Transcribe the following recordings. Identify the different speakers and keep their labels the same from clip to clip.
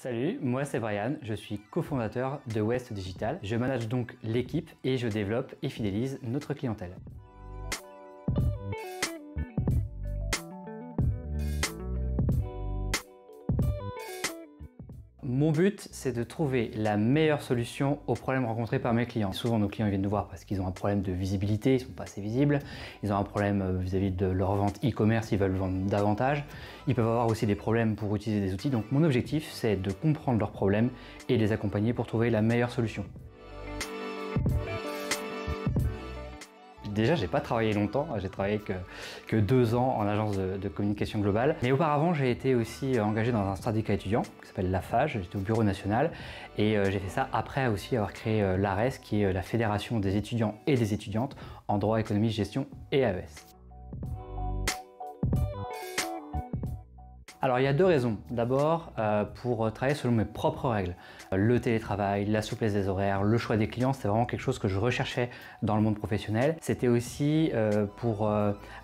Speaker 1: Salut, moi c'est Brian, je suis cofondateur de West Digital. Je manage donc l'équipe et je développe et fidélise notre clientèle. Mon but, c'est de trouver la meilleure solution aux problèmes rencontrés par mes clients. Souvent, nos clients viennent nous voir parce qu'ils ont un problème de visibilité, ils ne sont pas assez visibles. Ils ont un problème vis-à-vis de leur vente e-commerce, ils veulent vendre davantage. Ils peuvent avoir aussi des problèmes pour utiliser des outils. Donc mon objectif, c'est de comprendre leurs problèmes et les accompagner pour trouver la meilleure solution. Déjà, j'ai pas travaillé longtemps, j'ai travaillé que 2 ans en agence de communication globale. Mais auparavant, j'ai été aussi engagé dans un syndicat étudiant qui s'appelle la FAGE, j'étais au bureau national et j'ai fait ça après aussi avoir créé l'ARES, qui est la fédération des étudiants et des étudiantes en droit, économie, gestion et AES. Alors il y a 2 raisons. D'abord, pour travailler selon mes propres règles. Le télétravail, la souplesse des horaires, le choix des clients, c'est vraiment quelque chose que je recherchais dans le monde professionnel. C'était aussi pour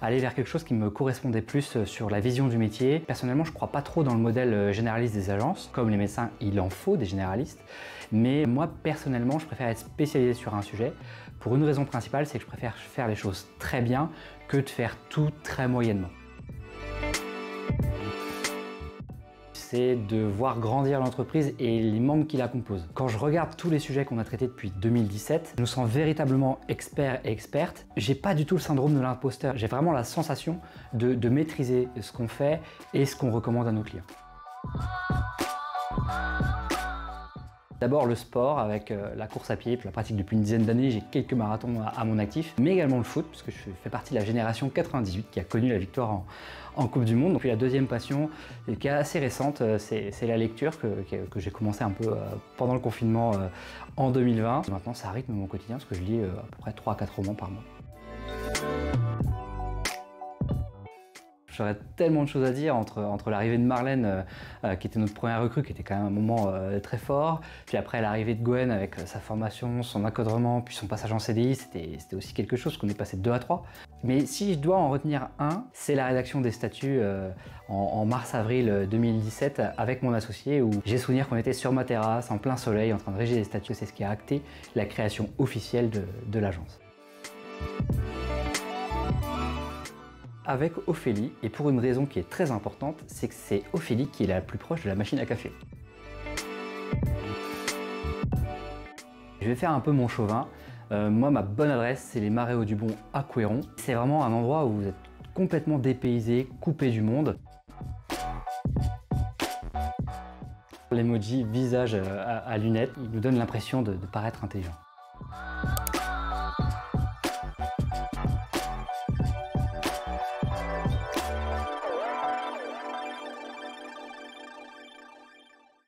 Speaker 1: aller vers quelque chose qui me correspondait plus sur la vision du métier. Personnellement, je ne crois pas trop dans le modèle généraliste des agences. Comme les médecins, il en faut des généralistes. Mais moi, personnellement, je préfère être spécialisé sur un sujet. Pour une raison principale, c'est que je préfère faire les choses très bien que de faire tout très moyennement. C'est de voir grandir l'entreprise et les membres qui la composent. Quand je regarde tous les sujets qu'on a traités depuis 2017, je me sens véritablement expert et experte. J'ai pas du tout le syndrome de l'imposteur. J'ai vraiment la sensation de maîtriser ce qu'on fait et ce qu'on recommande à nos clients. D'abord le sport avec la course à pied, pour la pratique depuis une dizaine d'années, j'ai quelques marathons à mon actif, mais également le foot, puisque je fais partie de la génération 98 qui a connu la victoire en Coupe du Monde. Donc, puis la deuxième passion, qui est assez récente, c'est la lecture que j'ai commencé un peu pendant le confinement en 2020. Maintenant ça rythme mon quotidien parce que je lis à peu près 3 à 4 romans par mois. J'aurais tellement de choses à dire entre l'arrivée de Marlène, qui était notre première recrue, qui était quand même un moment très fort, puis après l'arrivée de Gwen avec sa formation, son encadrement, puis son passage en CDI, c'était aussi quelque chose qu'on est passé de 2 à 3. Mais si je dois en retenir un, c'est la rédaction des statuts en mars-avril 2017 avec mon associé, où j'ai souvenir qu'on était sur ma terrasse, en plein soleil, en train de rédiger les statuts. C'est ce qui a acté la création officielle de l'agence. Avec Ophélie, et pour une raison qui est très importante, c'est que c'est Ophélie qui est la plus proche de la machine à café. Je vais faire un peu mon chauvin. Moi, ma bonne adresse, c'est les Marais Hauts-du-Bon à Couëron. C'est vraiment un endroit où vous êtes complètement dépaysé, coupé du monde. L'emoji visage à lunettes, il nous donne l'impression de paraître intelligent.